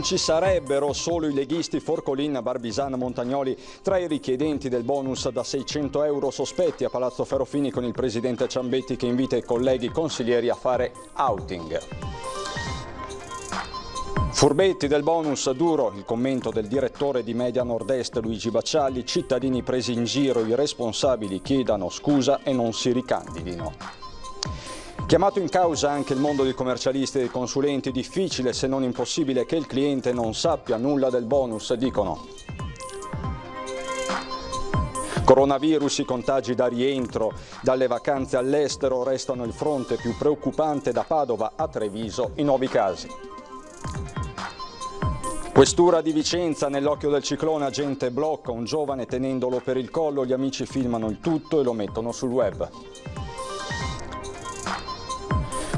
ci sarebbero solo i leghisti Forcolin, Barbisan, Montagnoli tra i richiedenti del bonus da 600 euro sospetti a Palazzo Ferrofini, con il presidente Ciambetti che invita i colleghi consiglieri a fare outing. Furbetti del bonus, duro il commento del direttore di Media Nord-Est Luigi Baccialli: cittadini presi in giro, i responsabili chiedano scusa e non si ricandidino. Chiamato in causa anche il mondo dei commercialisti e dei consulenti, difficile se non impossibile che il cliente non sappia nulla del bonus, dicono. Coronavirus, i contagi da rientro dalle vacanze all'estero restano il fronte più preoccupante. Da Padova a Treviso i nuovi casi. Questura di Vicenza, nell'occhio del ciclone, agente blocca un giovane tenendolo per il collo, gli amici filmano il tutto e lo mettono sul web.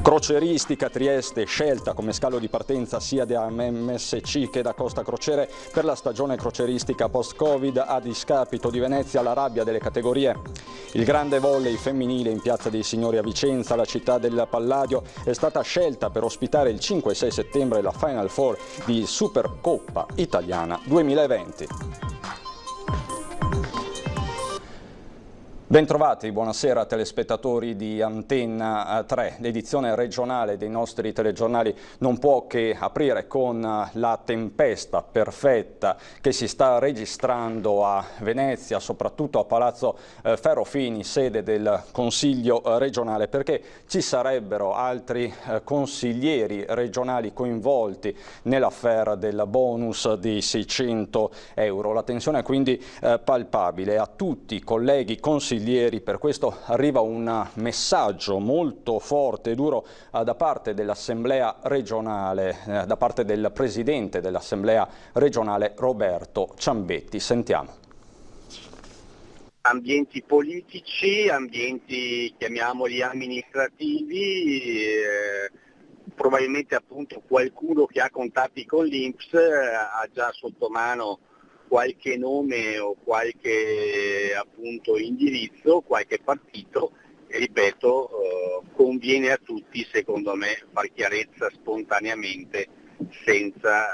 Croceristica, Trieste scelta come scalo di partenza sia da MSC che da Costa Crociere per la stagione croceristica post-Covid, a discapito di Venezia la rabbia delle categorie. Il grande volley femminile in Piazza dei Signori a Vicenza, la città del Palladio, è stata scelta per ospitare il 5 e 6 settembre la Final Four di Supercoppa Italiana 2020. Bentrovati, buonasera telespettatori di Antenna 3. L'edizione regionale dei nostri telegiornali non può che aprire con la tempesta perfetta che si sta registrando a Venezia, soprattutto a Palazzo Ferrofini, sede del Consiglio regionale, perché ci sarebbero altri consiglieri regionali coinvolti nell'affaire del bonus di 600 euro. La tensione è quindi palpabile. A tutti i colleghi consiglieri per questo arriva un messaggio molto forte e duro da parte dell'Assemblea regionale, da parte del Presidente dell'Assemblea regionale Roberto Ciambetti. Sentiamo. Ambienti politici, ambienti chiamiamoli amministrativi, probabilmente appunto qualcuno che ha contatti con l'INPS ha già sotto mano qualche nome o qualche appunto indirizzo, qualche partito, e ripeto, conviene a tutti secondo me far chiarezza spontaneamente senza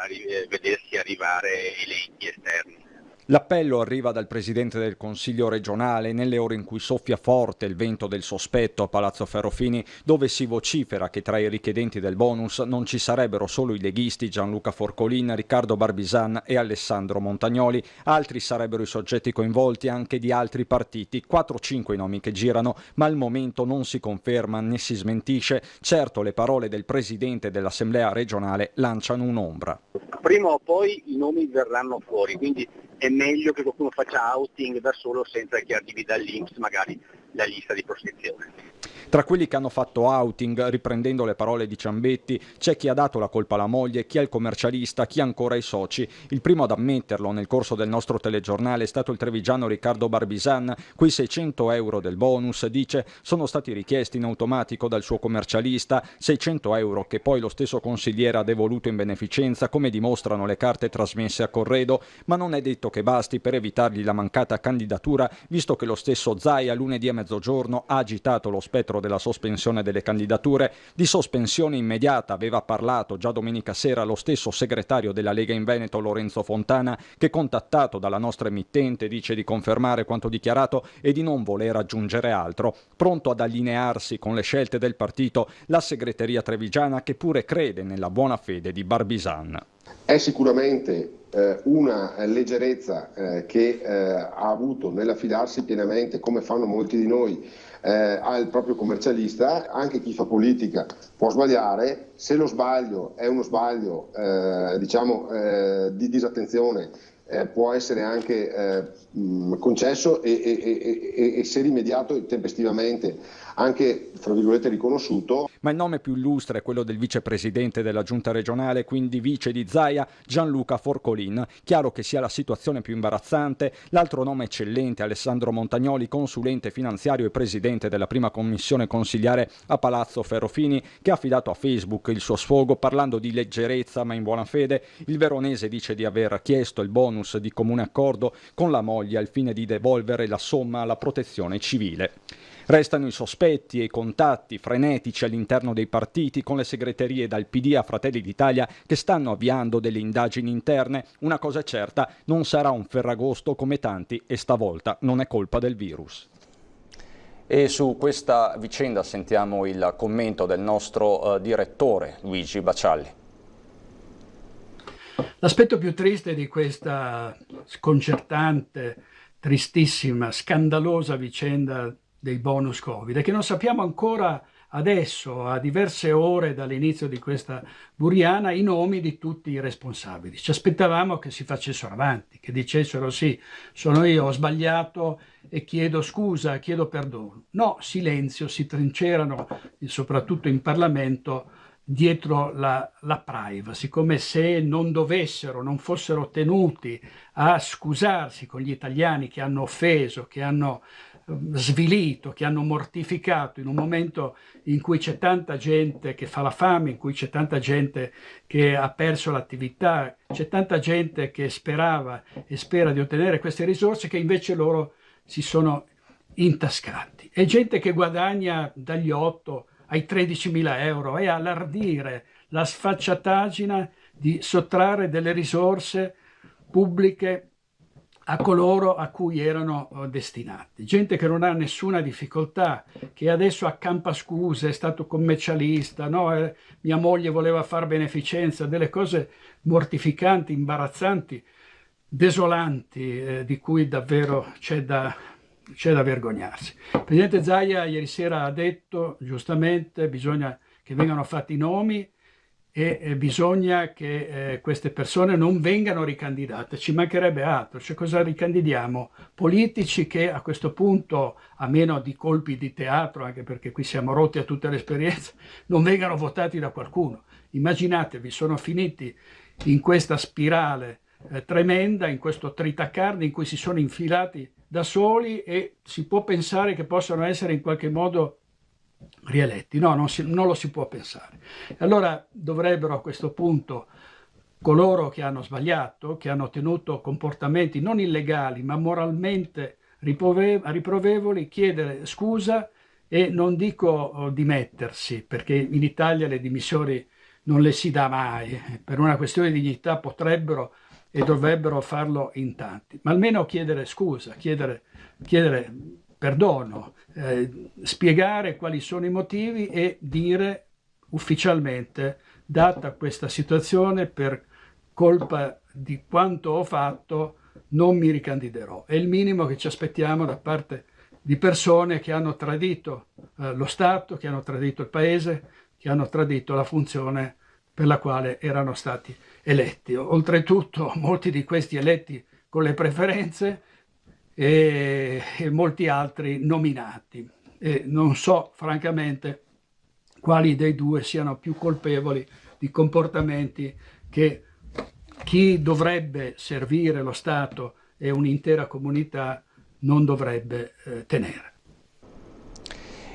vedersi arrivare elenchi esterni. L'appello arriva dal Presidente del Consiglio regionale nelle ore in cui soffia forte il vento del sospetto a Palazzo Ferrofini, dove si vocifera che tra i richiedenti del bonus non ci sarebbero solo i leghisti Gianluca Forcolin, Riccardo Barbisan e Alessandro Montagnoli, altri sarebbero i soggetti coinvolti anche di altri partiti, 4-5 nomi che girano, ma al momento non si conferma né si smentisce. Certo, le parole del Presidente dell'Assemblea regionale lanciano un'ombra. Prima o poi i nomi verranno fuori, quindi è meglio che qualcuno faccia outing da solo senza che arrivi dall'INPS magari la lista di proscrizione. Tra quelli che hanno fatto outing, riprendendo le parole di Ciambetti, c'è chi ha dato la colpa alla moglie, chi è il commercialista, chi ancora i soci. Il primo ad ammetterlo nel corso del nostro telegiornale è stato il trevigiano Riccardo Barbisan. Quei 600 euro del bonus, dice, sono stati richiesti in automatico dal suo commercialista, 600 euro che poi lo stesso consigliere ha devoluto in beneficenza, come dimostrano le carte trasmesse a Corredo, ma non è detto che basti per evitargli la mancata candidatura, visto che lo stesso Zaia lunedì a mezzogiorno ha agitato lo spettro della sospensione delle candidature. Di sospensione immediata aveva parlato già domenica sera lo stesso segretario della Lega in Veneto Lorenzo Fontana, che, contattato dalla nostra emittente, dice di confermare quanto dichiarato e di non voler aggiungere altro. Pronto ad allinearsi con le scelte del partito la segreteria trevigiana, che pure crede nella buona fede di Barbisan. È sicuramente una leggerezza che ha avuto nell'affidarsi pienamente, come fanno molti di noi, al proprio commercialista. Anche chi fa politica può sbagliare, se lo sbaglio è uno sbaglio di disattenzione può essere anche concesso e se rimediato tempestivamente anche, fra virgolette, riconosciuto. Ma il nome più illustre è quello del vicepresidente della giunta regionale, quindi vice di Zaia, Gianluca Forcolin. Chiaro che sia la situazione più imbarazzante. L'altro nome eccellente, Alessandro Montagnoli, consulente finanziario e presidente della prima commissione consigliare a Palazzo Ferrofini, che ha affidato a Facebook il suo sfogo parlando di leggerezza ma in buona fede. Il veronese dice di aver chiesto il bonus di comune accordo con la moglie al fine di devolvere la somma alla protezione civile. Restano i sospetti e i contatti frenetici all'interno dei partiti con le segreterie dal PD a Fratelli d'Italia che stanno avviando delle indagini interne. Una cosa è certa, non sarà un Ferragosto come tanti e stavolta non è colpa del virus. E su questa vicenda sentiamo il commento del nostro direttore Luigi Bacialli. L'aspetto più triste di questa sconcertante, tristissima, scandalosa vicenda dei bonus Covid è che non sappiamo ancora adesso, a diverse ore dall'inizio di questa buriana, i nomi di tutti i responsabili. Ci aspettavamo che si facessero avanti, che dicessero sì, sono io, ho sbagliato e chiedo scusa, chiedo perdono. No, silenzio, si trincerano, soprattutto in Parlamento, dietro la privacy, come se non fossero tenuti a scusarsi con gli italiani che hanno offeso, che hanno svilito, che hanno mortificato in un momento in cui c'è tanta gente che fa la fame, in cui c'è tanta gente che ha perso l'attività, c'è tanta gente che sperava e spera di ottenere queste risorse che invece loro si sono intascati. È gente che guadagna dagli 8 ai 13.000 euro e ha l'ardire, la sfacciataggine di sottrarre delle risorse pubbliche a coloro a cui erano destinati. Gente che non ha nessuna difficoltà, che adesso accampa scuse, è stato commercialista, no? Mia moglie voleva fare beneficenza, delle cose mortificanti, imbarazzanti, desolanti, di cui davvero c'è da vergognarsi. Il Presidente Zaia ieri sera ha detto, giustamente, bisogna che vengano fatti i nomi e bisogna che queste persone non vengano ricandidate, ci mancherebbe altro, cioè cosa ricandidiamo? Politici che a questo punto, a meno di colpi di teatro, anche perché qui siamo rotti a tutte le esperienze, non vengano votati da qualcuno. Immaginatevi, sono finiti in questa spirale tremenda, in questo tritacarne in cui si sono infilati da soli e si può pensare che possano essere in qualche modo rieletti. No, non lo si può pensare. Allora dovrebbero a questo punto coloro che hanno sbagliato, che hanno tenuto comportamenti non illegali ma moralmente riprovevoli, chiedere scusa e non dico dimettersi, perché in Italia le dimissioni non le si dà mai, per una questione di dignità potrebbero e dovrebbero farlo in tanti, ma almeno chiedere scusa, chiedere perdono, spiegare quali sono i motivi e dire ufficialmente, data questa situazione, per colpa di quanto ho fatto non mi ricandiderò. È il minimo che ci aspettiamo da parte di persone che hanno tradito lo Stato, che hanno tradito il Paese, che hanno tradito la funzione per la quale erano stati eletti. Oltretutto molti di questi eletti con le preferenze e molti altri nominati. E non so francamente quali dei due siano più colpevoli di comportamenti che chi dovrebbe servire lo Stato e un'intera comunità non dovrebbe tenere.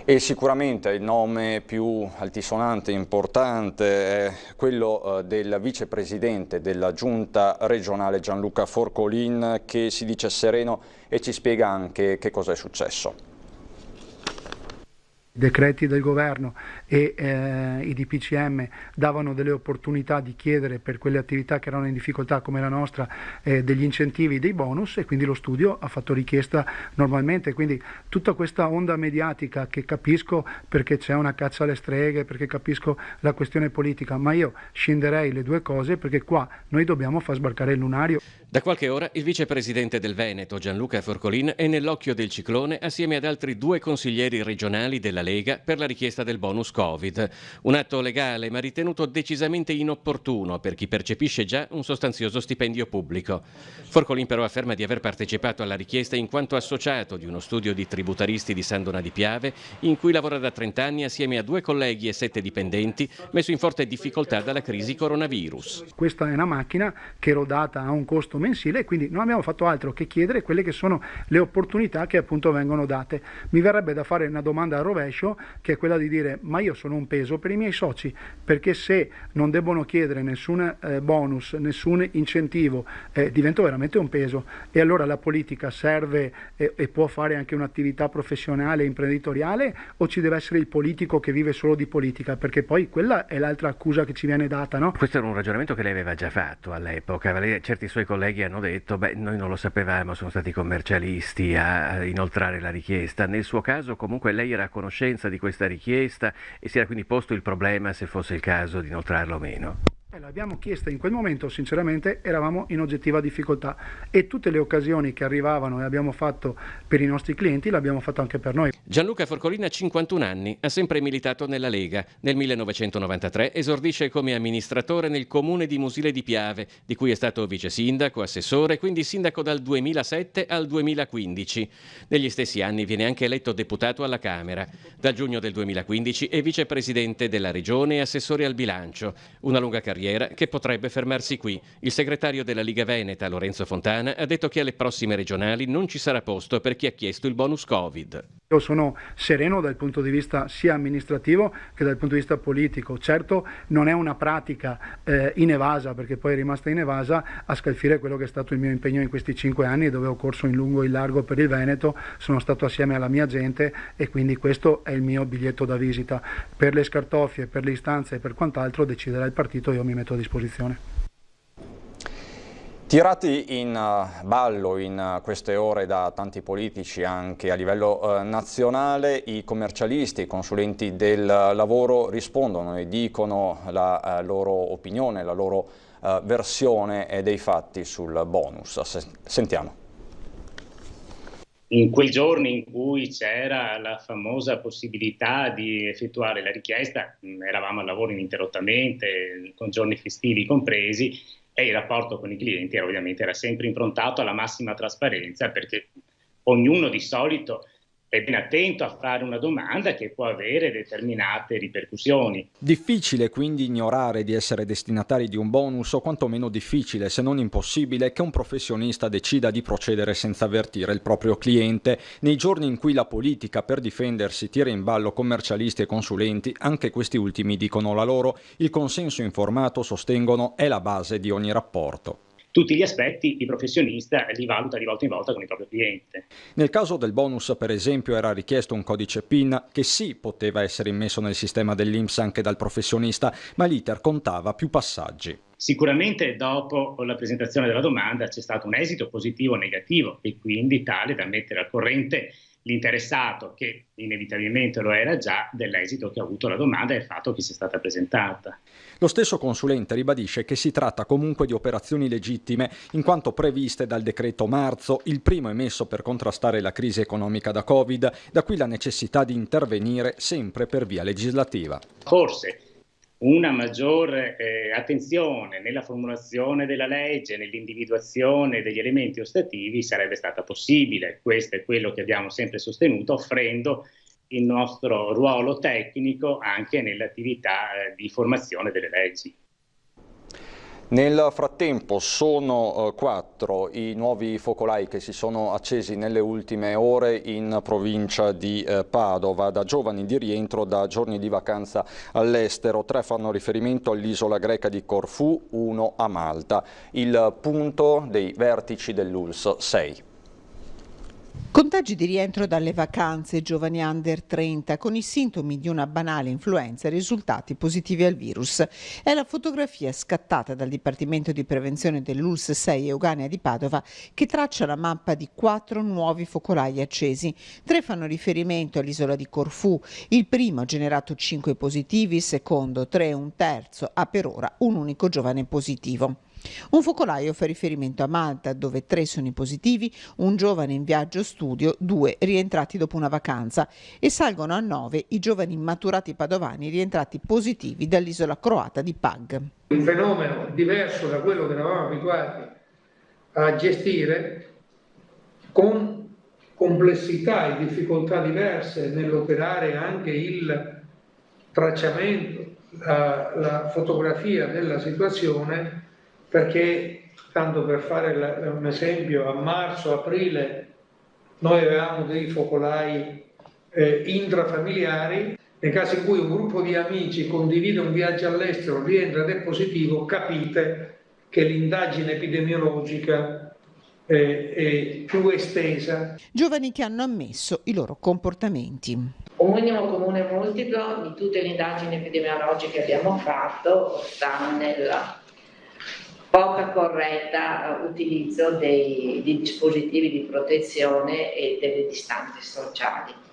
E sicuramente il nome più altisonante e importante è quello del vicepresidente della giunta regionale Gianluca Forcolin, che si dice sereno e ci spiega anche che cosa è successo. I decreti del governo e i DPCM davano delle opportunità di chiedere per quelle attività che erano in difficoltà come la nostra degli incentivi, dei bonus, e quindi lo studio ha fatto richiesta normalmente. Quindi tutta questa onda mediatica, che capisco perché c'è una caccia alle streghe, perché capisco la questione politica, ma io scinderei le due cose, perché qua noi dobbiamo far sbarcare il lunario. Da qualche ora il vicepresidente del Veneto Gianluca Forcolin è nell'occhio del ciclone assieme ad altri 2 consiglieri regionali della Lega per la richiesta del bonus Covid. Un atto legale ma ritenuto decisamente inopportuno per chi percepisce già un sostanzioso stipendio pubblico. Forcolin però afferma di aver partecipato alla richiesta in quanto associato di uno studio di tributaristi di San Donà di Piave, in cui lavora da 30 anni assieme a 2 colleghi e 7 dipendenti, messo in forte difficoltà dalla crisi coronavirus. Questa è una macchina che rodata a un costo mensile e quindi non abbiamo fatto altro che chiedere quelle che sono le opportunità che appunto vengono date. Mi verrebbe da fare una domanda al rovescio, che è quella di dire: ma io io sono un peso per i miei soci, perché se non debbono chiedere nessun bonus, nessun incentivo, divento veramente un peso. E allora la politica serve e può fare anche un'attività professionale, imprenditoriale, o ci deve essere il politico che vive solo di politica? Perché poi quella è l'altra accusa che ci viene data, no? Questo era un ragionamento che lei aveva già fatto all'epoca. Certi suoi colleghi hanno detto, noi non lo sapevamo, sono stati i commercialisti a inoltrare la richiesta. Nel suo caso comunque lei era a conoscenza di questa richiesta e si era quindi posto il problema se fosse il caso di inoltrarla o meno. L'abbiamo chiesta in quel momento, sinceramente eravamo in oggettiva difficoltà, e tutte le occasioni che arrivavano e abbiamo fatto per i nostri clienti l'abbiamo fatto anche per noi. Gianluca Forcolin ha 51 anni, ha sempre militato nella Lega. Nel 1993 esordisce come amministratore nel comune di Musile di Piave, di cui è stato vice sindaco, assessore, quindi sindaco dal 2007 al 2015. Negli stessi anni viene anche eletto deputato alla Camera. Dal giugno del 2015 è vicepresidente della Regione e assessore al bilancio. Una lunga carriera che potrebbe fermarsi qui. Il segretario della Liga Veneta, Lorenzo Fontana, ha detto che alle prossime regionali non ci sarà posto per chi ha chiesto il bonus Covid. Io sono sereno dal punto di vista sia amministrativo che dal punto di vista politico. Certo non è una pratica inevasa, perché poi è rimasta inevasa, a scalfire quello che è stato il mio impegno in questi 5 anni, dove ho corso in lungo e in largo per il Veneto, sono stato assieme alla mia gente e quindi questo è il mio biglietto da visita. Per le scartoffie, per le istanze e per quant'altro deciderà il partito, io mi metto a disposizione. Tirati in ballo in queste ore da tanti politici anche a livello nazionale, i commercialisti, i consulenti del lavoro rispondono e dicono la loro opinione, la loro versione dei fatti sul bonus. Sentiamo. In quei giorni in cui c'era la famosa possibilità di effettuare la richiesta, eravamo al lavoro ininterrottamente, con giorni festivi compresi, e il rapporto con i clienti era sempre improntato alla massima trasparenza, perché ognuno di solito è ben attento a fare una domanda che può avere determinate ripercussioni. Difficile quindi ignorare di essere destinatari di un bonus, o quantomeno difficile, se non impossibile, che un professionista decida di procedere senza avvertire il proprio cliente. Nei giorni in cui la politica, per difendersi, tira in ballo commercialisti e consulenti, anche questi ultimi dicono la loro. Il consenso informato, sostengono, è la base di ogni rapporto. Tutti gli aspetti il professionista li valuta di volta in volta con il proprio cliente. Nel caso del bonus, per esempio, era richiesto un codice PIN che sì poteva essere immesso nel sistema dell'INPS anche dal professionista, ma l'iter contava più passaggi. Sicuramente dopo la presentazione della domanda c'è stato un esito positivo o negativo, e quindi tale da mettere al corrente l'interessato, che inevitabilmente lo era già, dell'esito che ha avuto la domanda e il fatto che sia stata presentata. Lo stesso consulente ribadisce che si tratta comunque di operazioni legittime, in quanto previste dal decreto marzo, il primo emesso per contrastare la crisi economica da Covid, da qui la necessità di intervenire sempre per via legislativa. Forse una maggiore attenzione nella formulazione della legge, nell'individuazione degli elementi ostativi sarebbe stata possibile. Questo è quello che abbiamo sempre sostenuto, offrendo il nostro ruolo tecnico anche nell'attività di formazione delle leggi. Nel frattempo sono 4 i nuovi focolai che si sono accesi nelle ultime ore in provincia di Padova, da giovani di rientro da giorni di vacanza all'estero. 3 fanno riferimento all'isola greca di Corfù, 1 a Malta. Il punto dei vertici dell'ULSS 6. Contagi di rientro dalle vacanze, giovani under 30 con i sintomi di una banale influenza e risultati positivi al virus. È la fotografia scattata dal Dipartimento di Prevenzione dell'ULSS 6 Euganea di Padova che traccia la mappa di 4 nuovi focolai accesi. 3 fanno riferimento all'isola di Corfù. Il primo ha generato 5 positivi, il secondo 3 e un terzo ha per ora un unico giovane positivo. Un focolaio fa riferimento a Malta, dove 3 sono i positivi, un giovane in viaggio studio, 2 rientrati dopo una vacanza, e salgono a 9 i giovani maturati padovani rientrati positivi dall'isola croata di Pag. Un fenomeno diverso da quello che eravamo abituati a gestire, con complessità e difficoltà diverse nell'operare anche il tracciamento, la fotografia della situazione, perché, tanto per fare un esempio, a marzo-aprile noi avevamo dei focolai intrafamiliari Nel caso in cui un gruppo di amici condivide un viaggio all'estero, rientra ed è positivo, capite che l'indagine epidemiologica è più estesa. Giovani che hanno ammesso i loro comportamenti. Un minimo comune multiplo di tutte le indagini epidemiologiche che abbiamo fatto sta nel poco corretta utilizzo dei dispositivi di protezione e delle distanze sociali.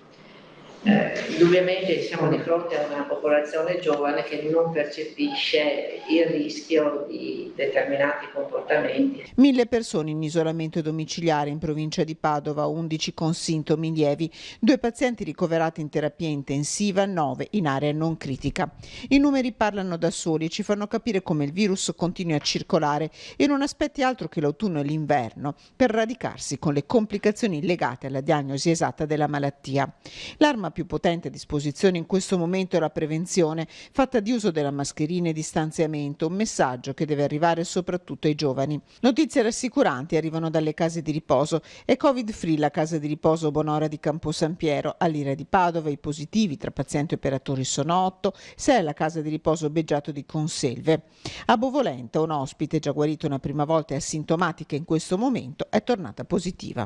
Indubbiamente siamo di fronte a una popolazione giovane che non percepisce il rischio di determinati comportamenti. 1.000 persone in isolamento domiciliare in provincia di Padova, 11 con sintomi lievi, 2 pazienti ricoverati in terapia intensiva, 9 in area non critica. I numeri parlano da soli e ci fanno capire come il virus continui a circolare e non aspetti altro che l'autunno e l'inverno per radicarsi con le complicazioni legate alla diagnosi esatta della malattia. L'arma più potente a disposizione in questo momento è la prevenzione, fatta di uso della mascherina e distanziamento, un messaggio che deve arrivare soprattutto ai giovani. Notizie rassicuranti arrivano dalle case di riposo. È Covid-free la casa di riposo Bonora di Campo San Piero. All'Ira di Padova i positivi tra pazienti e operatori sono 8, 6 alla casa di riposo Beggiato di Conselve. A Bovolenta un ospite già guarito una prima volta e asintomatica in questo momento è tornata positiva.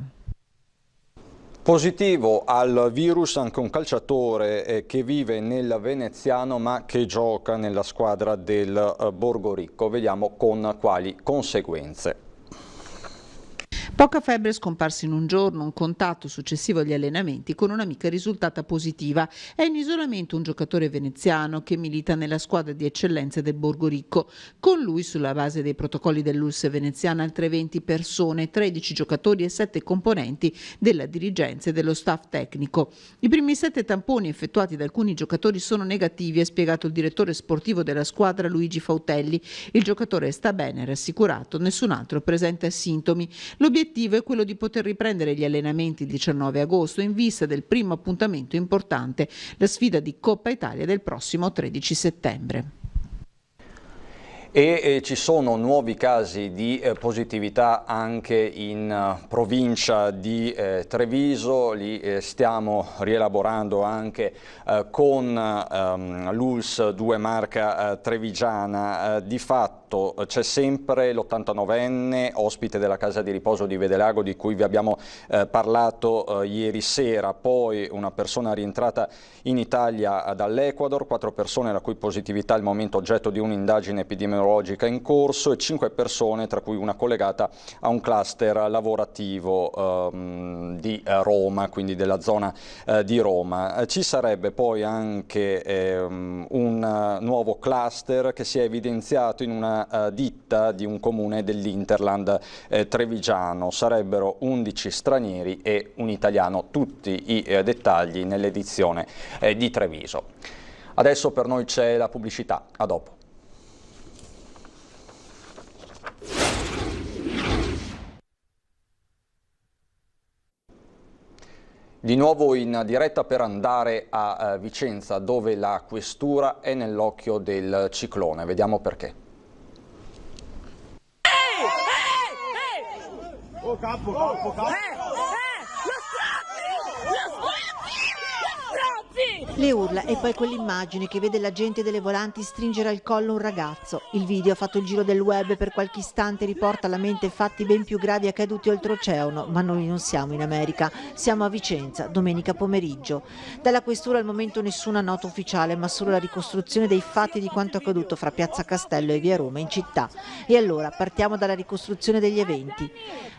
Positivo al virus anche un calciatore che vive nel Veneziano ma che gioca nella squadra del Borgoricco. Vediamo con quali conseguenze. Poca febbre scomparsa in un giorno, un contatto successivo agli allenamenti con un'amica risultata positiva. È in isolamento un giocatore veneziano che milita nella squadra di eccellenza del Borgoricco. Con lui, sulla base dei protocolli dell'ULSS veneziana, altre 20 persone, 13 giocatori e 7 componenti della dirigenza e dello staff tecnico. I primi 7 tamponi effettuati da alcuni giocatori sono negativi, ha spiegato il direttore sportivo della squadra Luigi Fautelli. Il giocatore sta bene, rassicurato, nessun altro presenta sintomi. L'obiettivo è quello di poter riprendere gli allenamenti il 19 agosto in vista del primo appuntamento importante, la sfida di Coppa Italia del prossimo 13 settembre. E ci sono nuovi casi di positività anche in provincia di Treviso, li stiamo rielaborando anche con l'ULSS 2 Marca Trevigiana. Di fatto c'è sempre l'89enne ospite della casa di riposo di Vedelago di cui vi abbiamo parlato ieri sera, poi una persona rientrata in Italia dall'Ecuador, 4 persone la cui positività al momento oggetto di un'indagine epidemiologica in corso e 5 persone tra cui una collegata a un cluster lavorativo di Roma, quindi della zona di Roma. Ci sarebbe poi anche un nuovo cluster che si è evidenziato in una ditta di un comune dell'Interland trevigiano. Sarebbero 11 stranieri e un italiano. Tutti i dettagli nell'edizione di Treviso. Adesso per noi c'è la pubblicità. A dopo. Di nuovo in diretta per andare a Vicenza, dove la questura è nell'occhio del ciclone. Vediamo perché. Oh, capo. Le urla e poi quell'immagine che vede l'agente delle volanti stringere al collo un ragazzo. Il video ha fatto il giro del web e per qualche istante riporta alla mente fatti ben più gravi accaduti oltreoceano, ma noi non siamo in America, siamo a Vicenza, domenica pomeriggio. Dalla questura al momento nessuna nota ufficiale, ma solo la ricostruzione dei fatti di quanto accaduto fra Piazza Castello e Via Roma in città. E allora partiamo dalla ricostruzione degli eventi.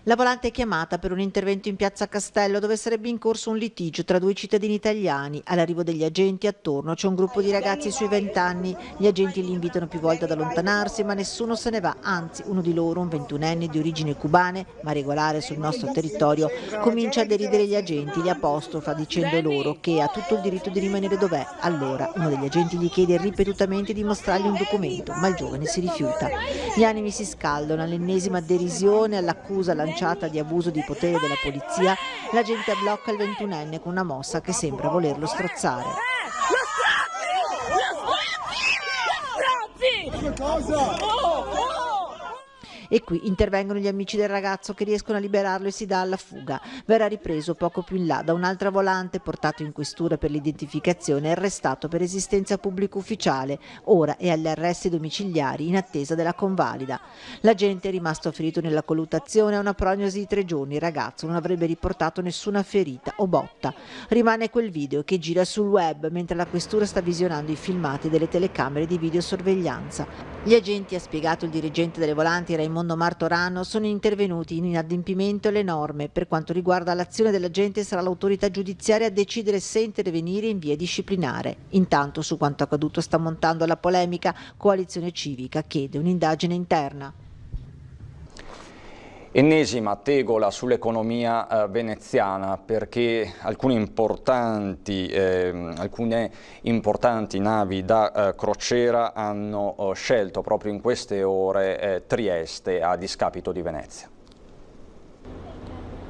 La volante è chiamata per un intervento in Piazza Castello dove sarebbe in corso un litigio tra 2 cittadini italiani. All'arrivo degli agenti attorno c'è un gruppo di ragazzi sui 20 anni. Gli agenti li invitano più volte ad allontanarsi, ma nessuno se ne va. Anzi, uno di loro, un 21enne di origini cubane, ma regolare sul nostro territorio, comincia a deridere gli agenti, li apostrofa dicendo loro che ha tutto il diritto di rimanere dov'è. Allora uno degli agenti gli chiede ripetutamente di mostrargli un documento, ma il giovane si rifiuta. Gli animi si scaldano all'ennesima derisione all'accusa lanciata di abuso di potere della polizia. L'agente blocca il 21enne con una mossa che sembra volerlo strozzare. e qui intervengono gli amici del ragazzo che riescono a liberarlo e si dà alla fuga. Verrà ripreso poco più in là da un'altra volante, portato in questura per l'identificazione e arrestato per esistenza pubblico ufficiale. Ora è agli arresti domiciliari in attesa della convalida. L'agente è rimasto ferito nella colluttazione, ha una prognosi di 3 giorni. Il ragazzo non avrebbe riportato nessuna ferita o botta. Rimane quel video che gira sul web mentre la questura sta visionando i filmati delle telecamere di videosorveglianza. Gli agenti, ha spiegato il dirigente delle volanti Raimondo Martorano, sono intervenuti in inadempimento alle norme. Per quanto riguarda l'azione dell'agente sarà l'autorità giudiziaria a decidere se intervenire in via disciplinare. Intanto su quanto accaduto sta montando la polemica. Coalizione Civica chiede un'indagine interna. Ennesima tegola sull'economia veneziana, perché alcune importanti navi da crociera hanno scelto proprio in queste ore Trieste a discapito di Venezia.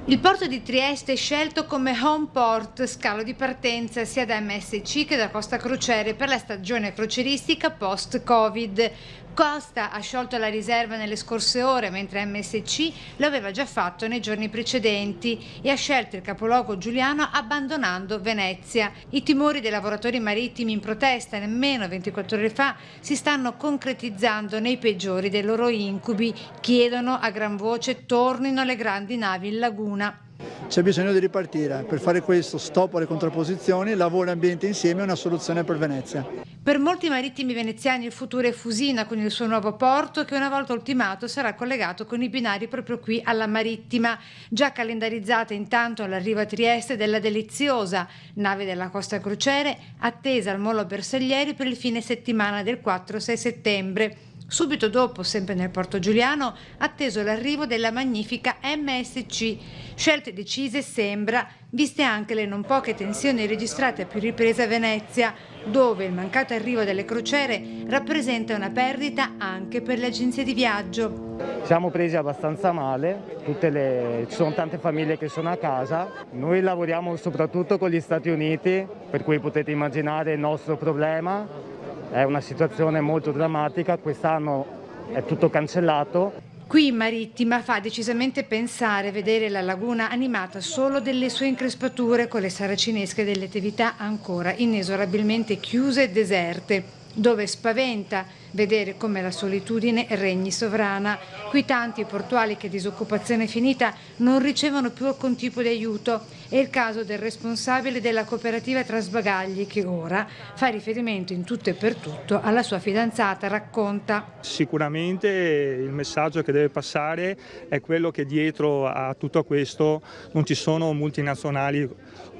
Il porto di Trieste è scelto come home port, scalo di partenza sia da MSC che da Costa Crociere per la stagione crocieristica post-Covid. Costa ha sciolto la riserva nelle scorse ore, mentre MSC lo aveva già fatto nei giorni precedenti e ha scelto il capoluogo giuliano abbandonando Venezia. I timori dei lavoratori marittimi in protesta nemmeno 24 ore fa si stanno concretizzando nei peggiori dei loro incubi. Chiedono a gran voce tornino le grandi navi in laguna. C'è bisogno di ripartire. Per fare questo, stop alle contrapposizioni, lavoro e ambiente insieme è una soluzione per Venezia. Per molti marittimi veneziani il futuro è Fusina con il suo nuovo porto che una volta ultimato sarà collegato con i binari proprio qui alla Marittima. Già calendarizzata intanto l'arrivo a Trieste della Deliziosa, nave della Costa Crociere, attesa al molo Bersaglieri per il fine settimana del 4-6 settembre. Subito dopo, sempre nel Porto Giuliano, atteso l'arrivo della magnifica MSC. Scelte decise sembra, viste anche le non poche tensioni registrate a più riprese a Venezia, dove il mancato arrivo delle crociere rappresenta una perdita anche per le agenzie di viaggio. Siamo presi abbastanza male, ci sono tante famiglie che sono a casa, noi lavoriamo soprattutto con gli Stati Uniti, per cui potete immaginare il nostro problema. È una situazione molto drammatica, quest'anno è tutto cancellato. Qui in Marittima fa decisamente pensare vedere la laguna animata solo delle sue increspature con le saracinesche delle attività ancora inesorabilmente chiuse e deserte, dove spaventa vedere come la solitudine regni sovrana. Qui tanti portuali che disoccupazione finita non ricevono più alcun tipo di aiuto. È il caso del responsabile della cooperativa Trasbagagli che ora fa riferimento in tutto e per tutto alla sua fidanzata, racconta. Sicuramente il messaggio che deve passare è quello che dietro a tutto questo non ci sono multinazionali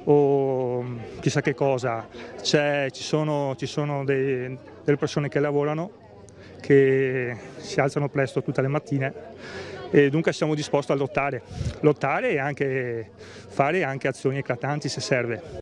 o chissà che cosa, ci sono delle persone che lavorano, che si alzano presto tutte le mattine e dunque siamo disposti a lottare e anche fare anche azioni eclatanti se serve.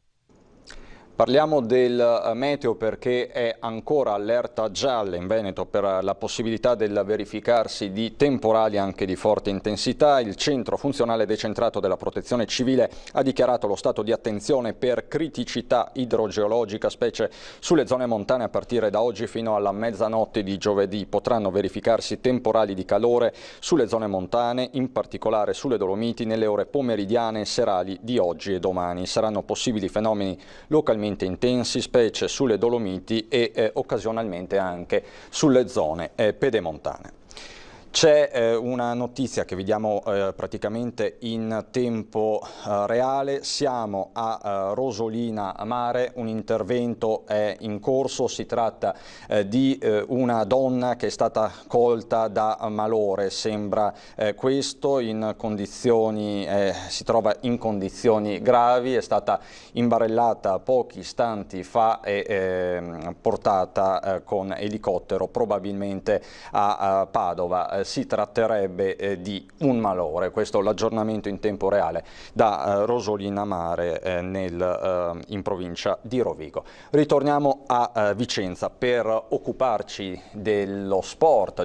Parliamo del meteo perché è ancora allerta gialla in Veneto per la possibilità del verificarsi di temporali anche di forte intensità. Il centro funzionale decentrato della Protezione Civile ha dichiarato lo stato di attenzione per criticità idrogeologica, specie sulle zone montane. A partire da oggi fino alla mezzanotte di giovedì potranno verificarsi temporali di calore sulle zone montane, in particolare sulle Dolomiti, nelle ore pomeridiane e serali di oggi e domani. Saranno possibili fenomeni localmente intensi, specie sulle Dolomiti e occasionalmente anche sulle zone pedemontane. C'è una notizia che vediamo praticamente in tempo reale. Siamo a Rosolina Mare, un intervento è in corso, si tratta di una donna che è stata colta da malore, sembra questo, si trova in condizioni gravi, è stata imbarellata pochi istanti fa e portata con elicottero probabilmente a Padova. Si tratterebbe di un malore. Questo è l'aggiornamento in tempo reale da Rosolina Mare in provincia di Rovigo. Ritorniamo a Vicenza per occuparci dello sport,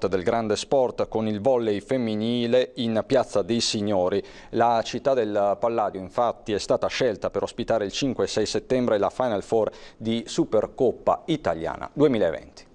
del grande sport con il volley femminile in Piazza dei Signori. La città del Palladio infatti è stata scelta per ospitare il 5 e 6 settembre la Final Four di Supercoppa Italiana 2020.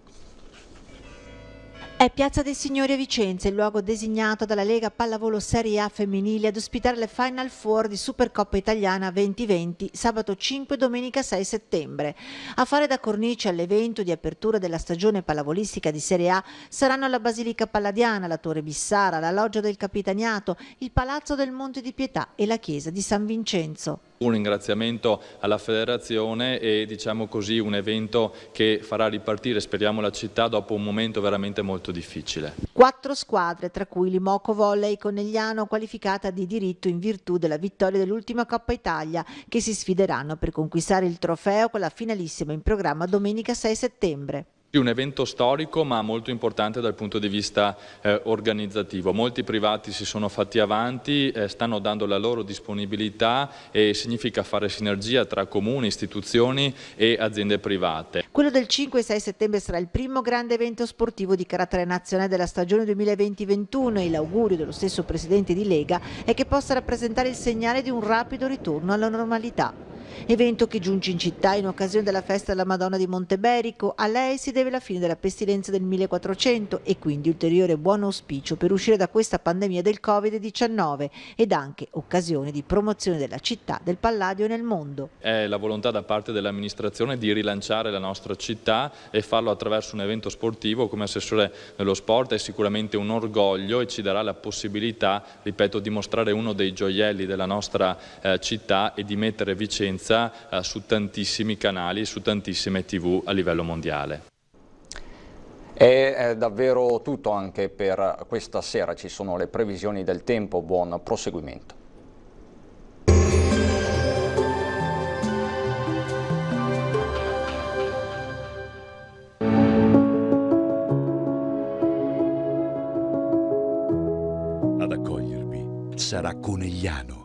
È Piazza dei Signori a Vicenza, il luogo designato dalla Lega Pallavolo Serie A femminile ad ospitare le Final Four di Supercoppa Italiana 2020, sabato 5 e domenica 6 settembre. A fare da cornice all'evento di apertura della stagione pallavolistica di Serie A saranno la Basilica Palladiana, la Torre Bissara, la Loggia del Capitaniato, il Palazzo del Monte di Pietà e la Chiesa di San Vincenzo. Un ringraziamento alla federazione e diciamo così un evento che farà ripartire, speriamo, la città dopo un momento veramente molto difficile. 4 squadre, tra cui Limoco Volley Conegliano, qualificata di diritto in virtù della vittoria dell'ultima Coppa Italia, che si sfideranno per conquistare il trofeo con la finalissima in programma domenica 6 settembre. Un evento storico ma molto importante dal punto di vista organizzativo. Molti privati si sono fatti avanti, stanno dando la loro disponibilità e significa fare sinergia tra comuni, istituzioni e aziende private. Quello del 5 e 6 settembre sarà il primo grande evento sportivo di carattere nazionale della stagione 2020-21 e l'augurio dello stesso presidente di Lega è che possa rappresentare il segnale di un rapido ritorno alla normalità. Evento che giunge in città in occasione della festa della Madonna di Monteberico. A lei si deve la fine della pestilenza del 1400 e quindi ulteriore buon auspicio per uscire da questa pandemia del Covid-19 ed anche occasione di promozione della città del Palladio nel mondo. È la volontà da parte dell'amministrazione di rilanciare la nostra città e farlo attraverso un evento sportivo. Come assessore dello sport è sicuramente un orgoglio e ci darà la possibilità, ripeto, di mostrare uno dei gioielli della nostra città e di mettere Vicenza su tantissimi canali, su tantissime TV a livello mondiale. È davvero tutto anche per questa sera, ci sono le previsioni del tempo, buon proseguimento. Ad accogliervi sarà Conegliano.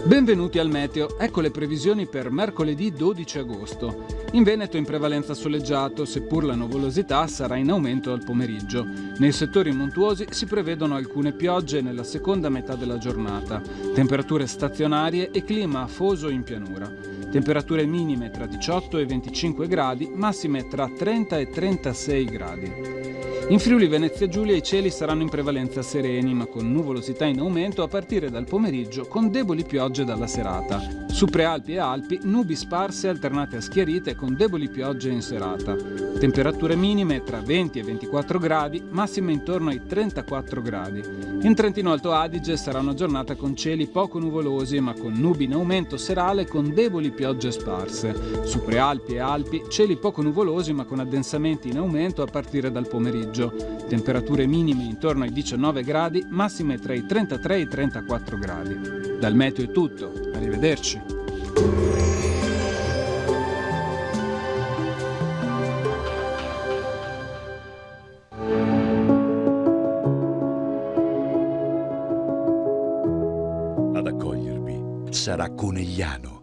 Benvenuti al meteo, ecco le previsioni per mercoledì 12 agosto. In Veneto in prevalenza soleggiato, seppur la nuvolosità sarà in aumento al pomeriggio. Nei settori montuosi si prevedono alcune piogge nella seconda metà della giornata, temperature stazionarie e clima afoso in pianura. Temperature minime tra 18 e 25 gradi, massime tra 30 e 36 gradi. In Friuli Venezia Giulia i cieli saranno in prevalenza sereni, ma con nuvolosità in aumento a partire dal pomeriggio con deboli piogge dalla serata. Su Prealpi e Alpi nubi sparse alternate a schiarite con deboli piogge in serata. Temperature minime tra 20 e 24 gradi, massime intorno ai 34 gradi. In Trentino Alto Adige sarà una giornata con cieli poco nuvolosi, ma con nubi in aumento serale con deboli piogge sparse. Su Prealpi e Alpi cieli poco nuvolosi, ma con addensamenti in aumento a partire dal pomeriggio. Temperature minime intorno ai 19 gradi, massime tra i 33 e i 34 gradi. Dal meteo è tutto, arrivederci. Ad accogliervi sarà Conegliano.